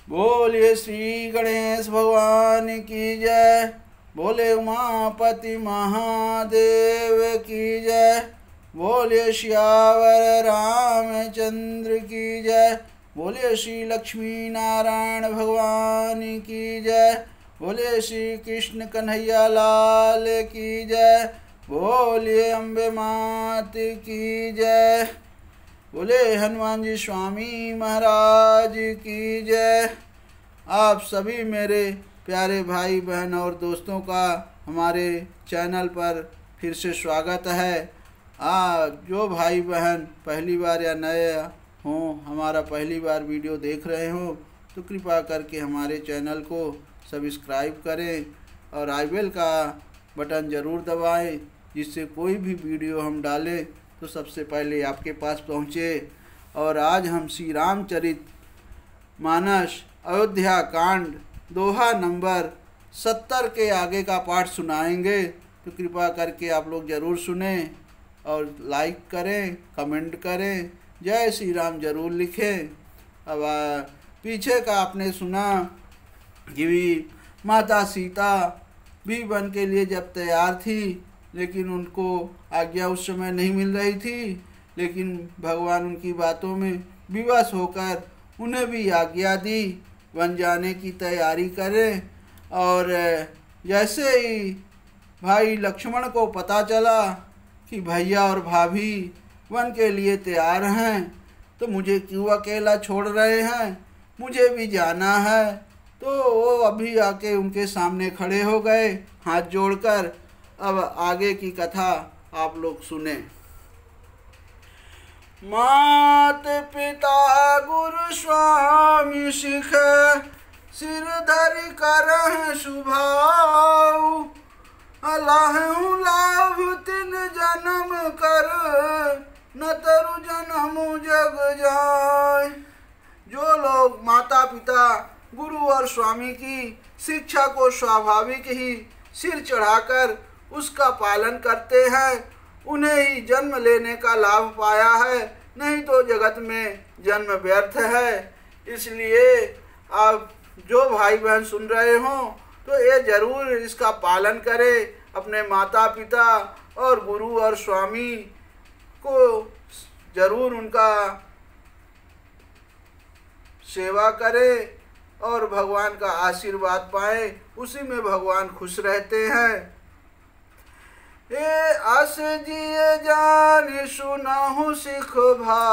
बोलिए श्री गणेश भगवान की जय। बोले उमापति महादेव की जय। बोलिए श्यावर रामचंद्र की जय। बोलिए श्री लक्ष्मी नारायण भगवान की जय। बोलिए श्री कृष्ण कन्हैया लाल की जय। बोलिए अम्बे मात की जय। बोले हनुमान जी स्वामी महाराज की जय। आप सभी मेरे प्यारे भाई बहन और दोस्तों का हमारे चैनल पर फिर से स्वागत है। जो भाई बहन पहली बार या नए हों, हमारा पहली बार वीडियो देख रहे हो तो कृपया करके हमारे चैनल को सब्सक्राइब करें और आई बेल का बटन ज़रूर दबाएं, जिससे कोई भी वीडियो हम डालें तो सबसे पहले आपके पास पहुँचे। और आज हम श्री रामचरित मानस अयोध्या कांड दोहा नंबर 70 के आगे का पाठ सुनाएंगे, तो कृपया करके आप लोग ज़रूर सुने और लाइक करें, कमेंट करें, जय श्री राम ज़रूर लिखें। अब पीछे का आपने सुना कि माता सीता भी वन के लिए जब तैयार थी, लेकिन उनको आज्ञा उस समय नहीं मिल रही थी, लेकिन भगवान उनकी बातों में विवश होकर उन्हें भी आज्ञा दी वन जाने की तैयारी करें। और जैसे ही भाई लक्ष्मण को पता चला कि भैया और भाभी वन के लिए तैयार हैं, तो मुझे क्यों अकेला छोड़ रहे हैं, मुझे भी जाना है। तो वो अभी आके उनके सामने खड़े हो गए हाथ जोड़कर। अब आगे की कथा आप लोग सुने। मात पिता गुरु स्वामी सिख, सिर धरि करह शुभाऊ। अलाहु लाभ तिन जन्म कर, न तरु जन्म जग जाय। जो लोग माता पिता गुरु और स्वामी की शिक्षा को स्वाभाविक ही सिर चढ़ाकर उसका पालन करते हैं, उन्हें ही जन्म लेने का लाभ पाया है, नहीं तो जगत में जन्म व्यर्थ है। इसलिए आप जो भाई बहन सुन रहे हों तो ये जरूर इसका पालन करें, अपने माता पिता और गुरु और स्वामी को जरूर उनका सेवा करें और भगवान का आशीर्वाद पाएं, उसी में भगवान खुश रहते हैं। आस जिए जान सुनहु सिख भाई,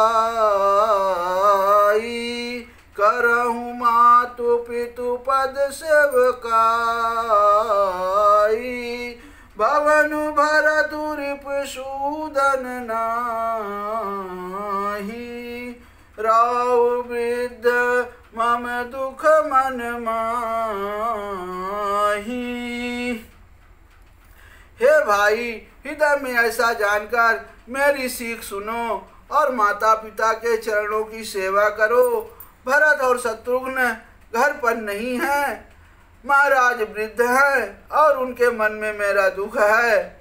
करहु मातु पितु पद सेवकाई। भवन भरतु रिप सूदन नाही, राव वृद्ध मम दुख मन माही। हे भाई, हृदय में ऐसा जानकर मेरी सीख सुनो और माता पिता के चरणों की सेवा करो। भरत और शत्रुघ्न घर पर नहीं हैं, महाराज वृद्ध हैं और उनके मन में मेरा दुख है।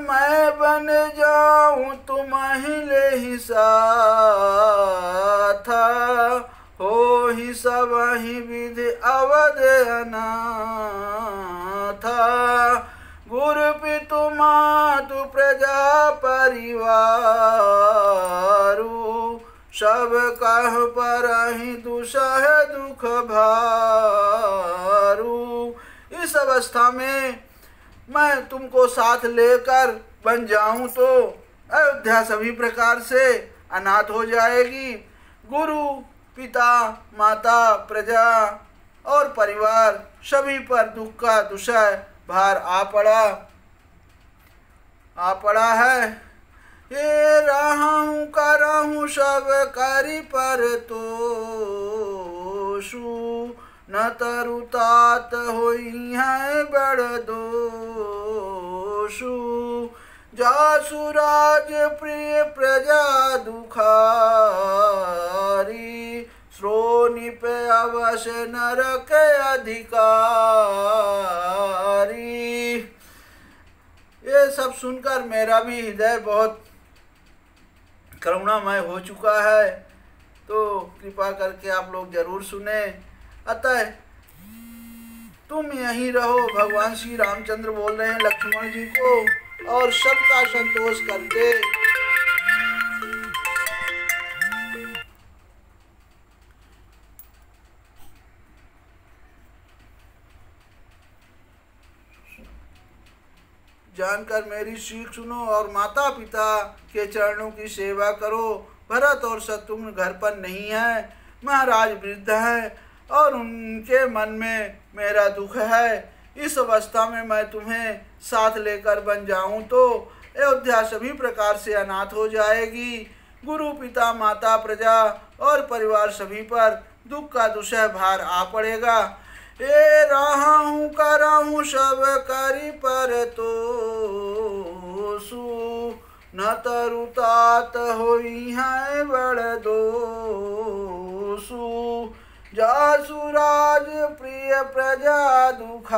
मैं बन जाऊं तुम ले ही साथा, हो ही सब ही विधि अवध अनाथा। गुरु पितु मातु प्रजा परिवारु, सब कह परहि दुसह दुख भारू। इस अवस्था में मैं तुमको साथ लेकर बन जाऊं तो अयोध्या सभी प्रकार से अनाथ हो जाएगी। गुरु पिता माता प्रजा और परिवार सभी पर दुख का दुसह भार आ पड़ा है। ये रहूं करहूं सब करी पर तोषु, न तरु तात होई है बड़ दोषु। जासु राज प्रिय प्रजा दुखारी, श्रोणि पे अवश्य नरक अधिकारी। ये सब सुनकर मेरा भी हृदय बहुत करुणामय हो चुका है। तो कृपा करके आप लोग जरूर सुने। अतः तुम यहीं रहो, भगवान श्री रामचंद्र बोल रहे हैं लक्ष्मण जी को, और सबका संतोष करते जानकर मेरी सीख सुनो और माता पिता के चरणों की सेवा करो। भरत और शत्रुघ्न घर पर नहीं है, महाराज वृद्ध है और उनके मन में मेरा दुख है। इस अवस्था में मैं तुम्हें साथ लेकर बन जाऊं तो अयोध्या सभी प्रकार से अनाथ हो जाएगी। गुरु पिता माता प्रजा और परिवार सभी पर दुख का दुसह भार आ पड़ेगा। ए रहूं करहूं सब करी पर तो सु न तरुतात होई है बड़ दोसु। जासुराज प्रिय प्रजा दुखारी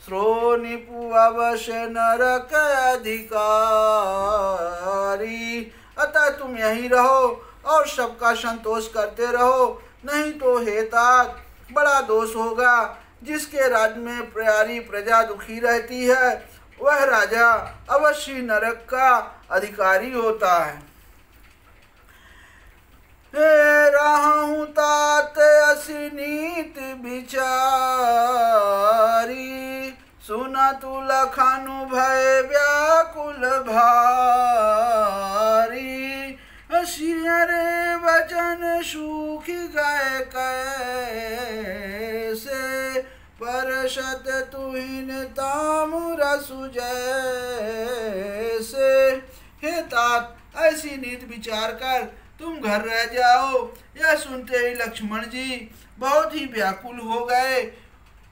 श्रोनिपु अवश्य नरक अधिकारी। अतः तुम यहीं रहो और सबका संतोष करते रहो, नहीं तो हे तात बड़ा दोष होगा। जिसके राज्य में प्यारी प्रजा दुखी रहती है वह राजा अवश्य नरक का अधिकारी होता है। हे रहूं तात असी नीत विचारी सुना तू लखनु भय व्याकुल भारी। अरे वचन सूख गए कैसे परशत तुहिन तामुरा सुजैसे। हे तात ऐसी नीत विचार कर तुम घर रह जाओ। यह सुनते ही लक्ष्मण जी बहुत ही व्याकुल हो गए।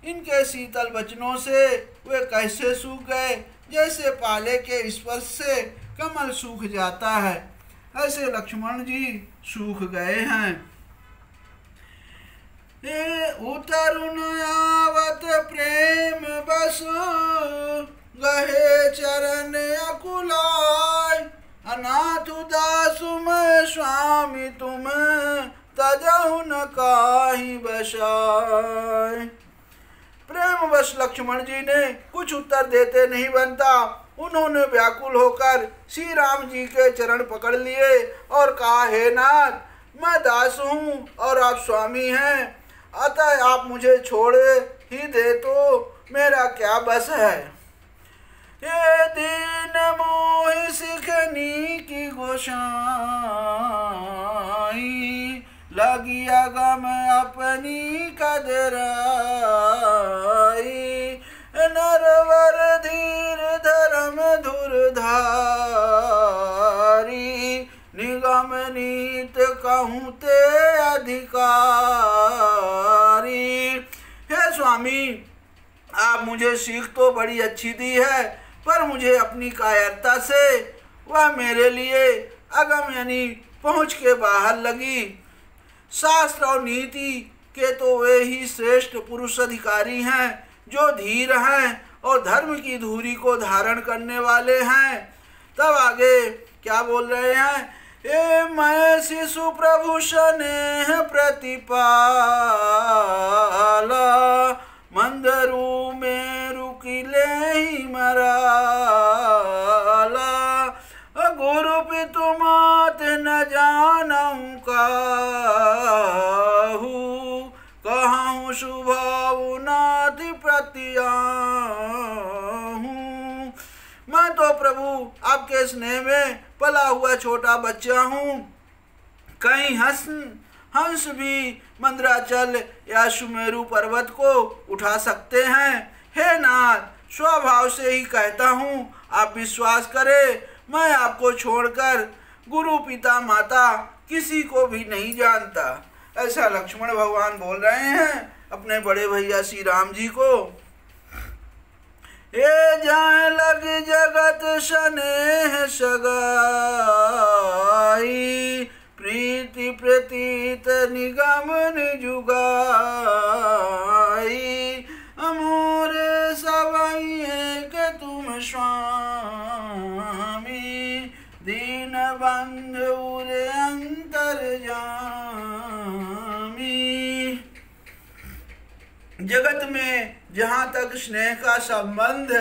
इनके शीतल वचनों से वे कैसे सूख गए, जैसे पाले के स्पर्श से कमल सूख जाता है, ऐसे लक्ष्मण जी सूख गए हैं। उतरुन आवत प्रेम बस गहे चरण अकुलाय। अनाथ दासु मैं स्वामी तुम तजहु न काहि बसाय। प्रेम वश लक्ष्मण जी ने कुछ उत्तर देते नहीं बनता। उन्होंने व्याकुल होकर श्री राम जी के चरण पकड़ लिए और कहा, हे नाथ मैं दास हूँ और आप स्वामी हैं, अतः आप मुझे छोड़ ही दे तो मेरा क्या बस है। ये दीन मोहि सिखनी की गोसाई लगी अगम अपनी कदराई। नरवर धीर धर्म धुरधारी निगम नीत कहूँ ते अधिकारी। हे स्वामी आप मुझे सीख तो बड़ी अच्छी दी है, पर मुझे अपनी कायरता से वह मेरे लिए अगम यानी पहुँच के बाहर लगी। शास्त्र और नीति के तो वे ही श्रेष्ठ पुरुष अधिकारी हैं जो धीर हैं और धर्म की धूरी को धारण करने वाले हैं। तब आगे क्या बोल रहे हैं, ए मैं शिशु प्रभु स्नेह प्रतिपाला मंदरू में रुकिले ही मराला। गुरु पितु मात न जानऊं काहू कहूँ शुभाऊ नाति प्रतियाहूँ। मैं तो प्रभु आपके स्नेह में पला हुआ छोटा बच्चा हूँ। कहीं हंस भी मंदराचल या सुमेरु पर्वत को उठा सकते हैं। हे नाथ स्वभाव से ही कहता हूँ, आप विश्वास करें मैं आपको छोड़कर गुरु पिता माता किसी को भी नहीं जानता। ऐसा लक्ष्मण भगवान बोल रहे हैं अपने बड़े भैया श्री राम जी को। ये जाए लग जगत स्नेह सगाई प्रीति प्रतीत निगम निजुगाई। अमोर सवई एक तुम स्वामी दीन बंधु रे जगत में जहाँ तक स्नेह का संबंध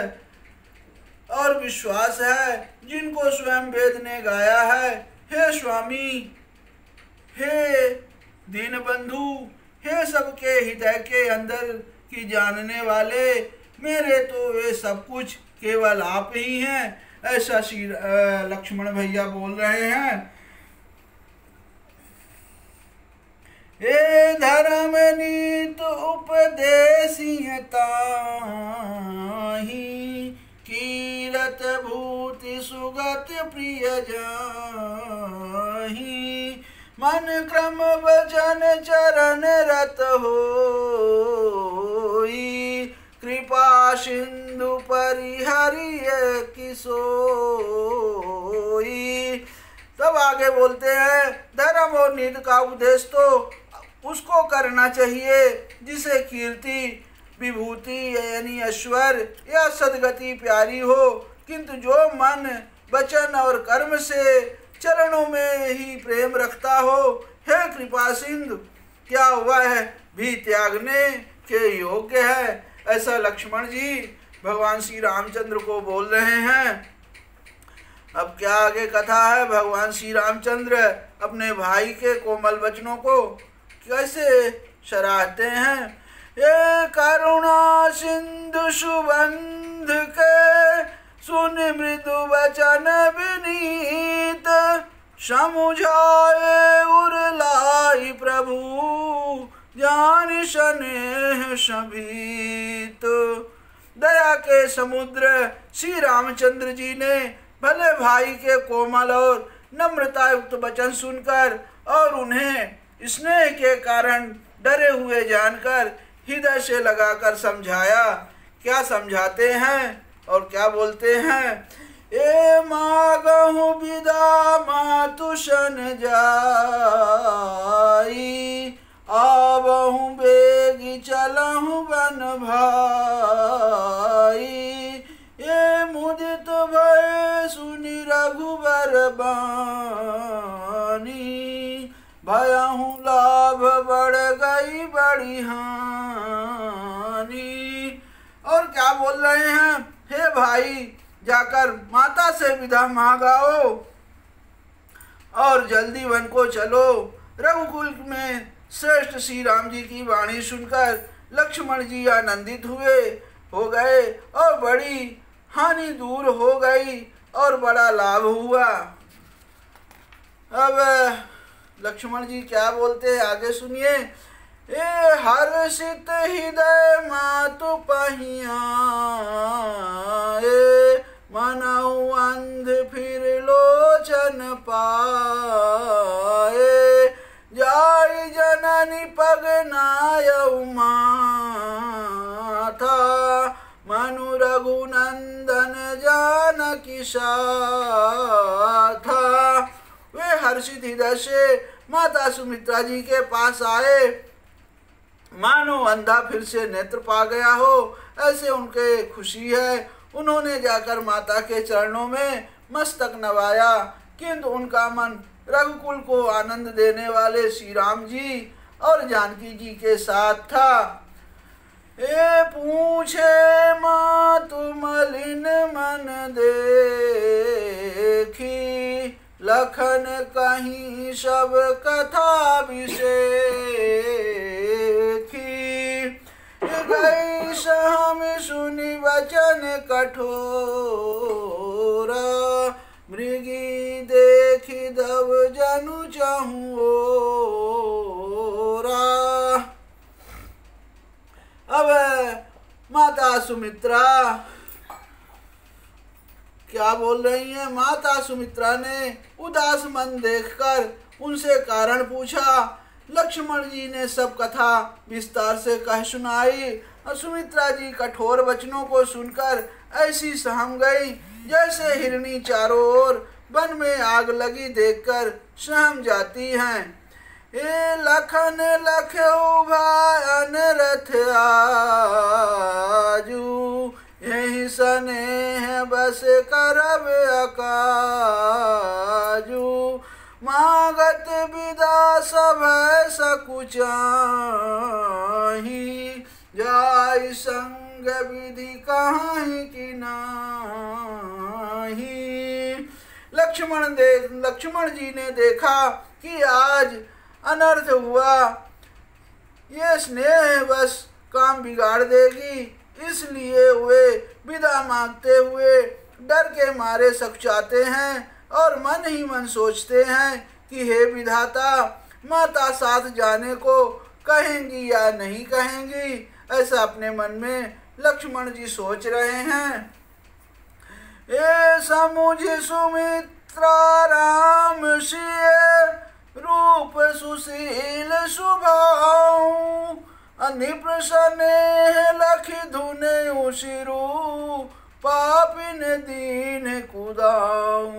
और विश्वास है, जिनको स्वयं वेद ने गाया है, हे स्वामी, हे दीन बंधु, हे सबके हृदय के अंदर की जानने वाले, मेरे तो वे सब कुछ केवल आप ही हैं। ऐसा श्री लक्ष्मण भैया बोल रहे हैं। हे धर्म नीत उपदेशियता ही, कीरत भूति सुगत प्रिय जाहि, मन क्रम वचन चरण रत होई, कृपा सिंधु परिहरिय किसोई। तब आगे बोलते हैं, धर्म और नीति का उपदेश तो उसको करना चाहिए जिसे कीर्ति, विभूति यानी ऐश्वर्य या सदगति प्यारी हो, किंतु जो मन वचन और कर्म से चरणों में ही प्रेम रखता हो, हे कृपा सिंधु, क्या वह भी त्यागने के योग्य है। ऐसा लक्ष्मण जी भगवान श्री रामचंद्र को बोल रहे हैं। अब क्या आगे कथा है। भगवान श्री रामचंद्र अपने भाई के कोमल वचनों को कैसे सराहते हैं। ये करुणा सिंधु सुबंध के, सुन मृदु वचन विनीत, समुझाए उरलाई प्रभु, जान स्नेह सभीत। दया के समुद्र श्री रामचंद्र जी ने भले भाई के कोमल और नम्रता युक्त वचन सुनकर और उन्हें स्नेह के कारण डरे हुए जानकर हृदय से लगाकर समझाया। क्या समझाते हैं और क्या बोलते हैं। ए मागहु विदा मातुशन जाई, आवहु बेगी चलहु बन भाई, ये मुदित भय सुनि रघुबर बानी, भयहु लाभ बढ़ गई बड़ी हानि। और क्या बोल रहे हैं। हे भाई, जाकर माता से विदा मांगाओ और जल्दी वन को चलो। रघुकुल में श्रेष्ठ श्री राम जी की वाणी सुनकर लक्ष्मण जी आनंदित हो गए और बड़ी हानि दूर हो गई और बड़ा लाभ हुआ। अब लक्ष्मण जी क्या बोलते हैं आगे सुनिए। ए हर्षित हृदय मातु पहिया, मनहु अंध फिर लोचन पाए, जाई जननी पग नायउ माथा, मनु रघुनंदन जानकी साथा। वे हर्षित हृदय से माता सुमित्रा जी के पास आए, मानो अंधा फिर से नेत्र पा गया हो ऐसे उनके खुशी है। उन्होंने जाकर माता के चरणों में मस्तक नवाया, किंतु उनका मन रघुकुल को आनंद देने वाले श्री राम जी और जानकी जी के साथ था। ए पूछे मातु मलिन मन देखी, लखन कहीं सब कथा विषेखी, गई सहम सुनि वचन कठोर, मृगी देखी दब जनु चहुओरा। अब माता सुमित्रा क्या बोल रही हैं। माता सुमित्रा ने उदास मन देखकर उनसे कारण पूछा। लक्ष्मण जी ने सब कथा विस्तार से कह सुनाई और सुमित्रा जी कठोर वचनों को सुनकर ऐसी सहम गई जैसे हिरनी चारों ओर वन में आग लगी देखकर सहम जाती हैं। ए लखन लख्यो भायन रथ आजू, यही स्नेह बस करब अकाजू, मागत विदा सब सकुचाही, जाय संग विधि कहाहीं की नाही। लक्ष्मण जी ने देखा कि आज अनर्थ हुआ, ये स्नेह बस काम बिगाड़ देगी, इसलिए वे विदा मांगते हुए डर के मारे सकचाते हैं और मन ही मन सोचते हैं कि हे विधाता, माता साथ जाने को कहेंगी या नहीं कहेंगी। ऐसा अपने मन में लक्ष्मण जी सोच रहे हैं। ऐसा मुझे सुमित्रा राम सिय रूप सुशील सुभाऊ, अनिप्रसने लखि धुने उशिरू, पापिन दीन कुदाऊ।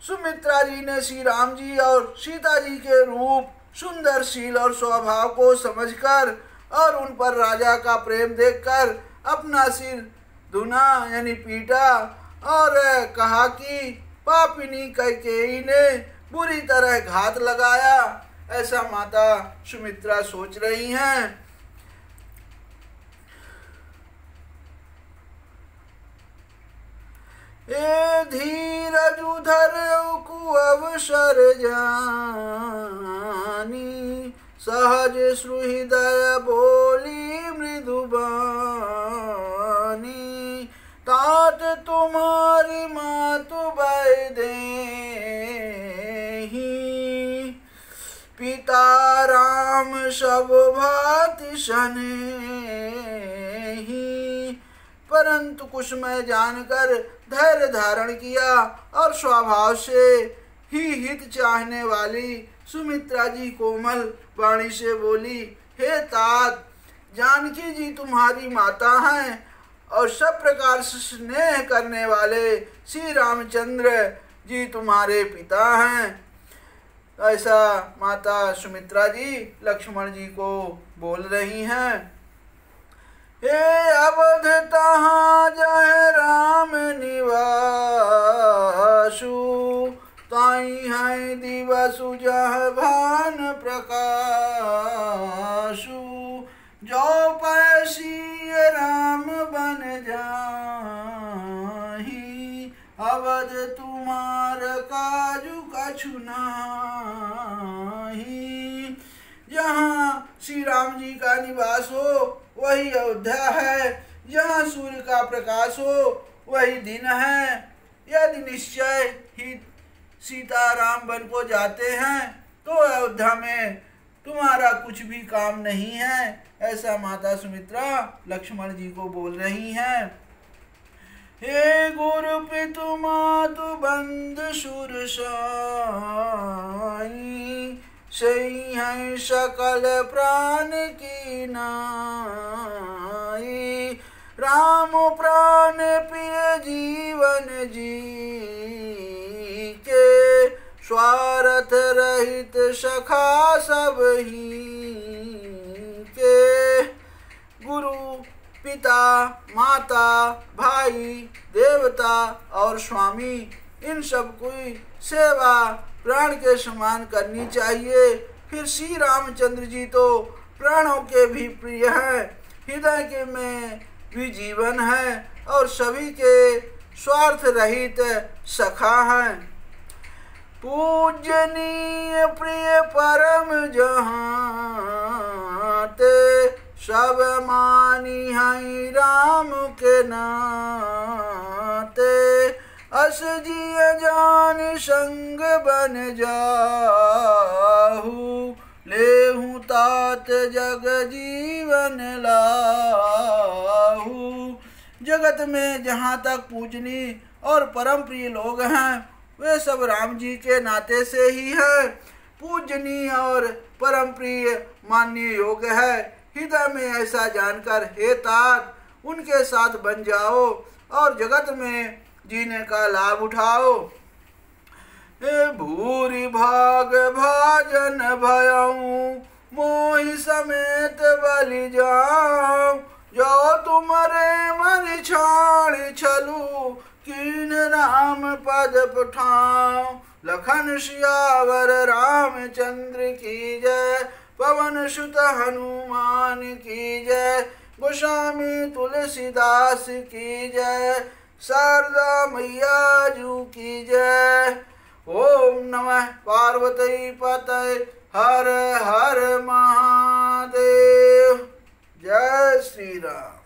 सुमित्रा जी ने श्री राम जी और सीता जी के रूप, सुंदर शील और स्वभाव को समझकर और उन पर राजा का प्रेम देखकर अपना सिर धुना यानी पीटा और कहा कि पापिनी कैकेयी ने बुरी तरह घात लगाया। ऐसा माता सुमित्रा सोच रही हैं। ए धीरज उधर कुअवसर जानी, सहज सुहृदय बोली मृदुबानी, तात तुम्हारी मातु वैदेही, पिता राम सब भांति सनेही। परंतु कुसुमय जानकर धैर्य धारण किया और स्वभाव से ही हित चाहने वाली सुमित्रा जी कोमल वाणी से बोली, हे तात, जानकी जी तुम्हारी माता हैं और सब प्रकार से स्नेह करने वाले श्री रामचंद्र जी तुम्हारे पिता हैं। ऐसा माता सुमित्रा जी लक्ष्मण जी को बोल रही हैं। हे अवध तहाँ जय राम निवासु, ताई है दिवसु जह भान प्रकाशु, जो पैसी राम बन जाही, अवध तुम्हार काजु कछु नाही। जहाँ श्री राम जी का निवास हो वही अयोध्या है, जहाँ सूर्य का प्रकाश हो वही दिन है। यदि निश्चय ही सीताराम वन को जाते हैं तो अयोध्या में तुम्हारा कुछ भी काम नहीं है। ऐसा माता सुमित्रा लक्ष्मण जी को बोल रही हैं। हे गुरु पितु मातु बंद सुरसाई, सही है सकल प्राण की नाई, राम प्राण प्रिय जीवन जी के, स्वार्थ रहित सखा सब ही के। गुरु, पिता, माता, भाई, देवता और स्वामी, इन सब की सेवा प्राण के समान करनी चाहिए। फिर श्री रामचंद्र जी तो प्राणों के भी प्रिय हैं, हृदय के में भी जीवन है और सभी के स्वार्थ रहित सखा हैं। पूजनीय प्रिय परम जहाते, सब मानी है राम के नाते, अस जिय जान संग बन जाहू, लेहूं तात जग जीवन लाहू। जगत में जहाँ तक पूजनीय और परम प्रिय लोग हैं वे सब राम जी के नाते से ही है। पूजनीय और परम प्रिय माननीय योग्य है। हृदय में ऐसा जानकर हे तात उनके साथ बन जाओ और जगत में जीने का लाभ उठाओ। हे भूरि भाग भाजन भयऊ, मोहि समेत बलि जाऊं, जो तुमरे मन छाड़ छलू, कीन राम पद पठाऊं। लखन सियावर रामचंद्र की जय, पवन पवन सुत हनुमान की जय। गोस्वामी तुलसीदास की जय। शारदा मैया जू की जय। ओम नमः पार्वती पतये। हर हर महादेव। जय श्री राम।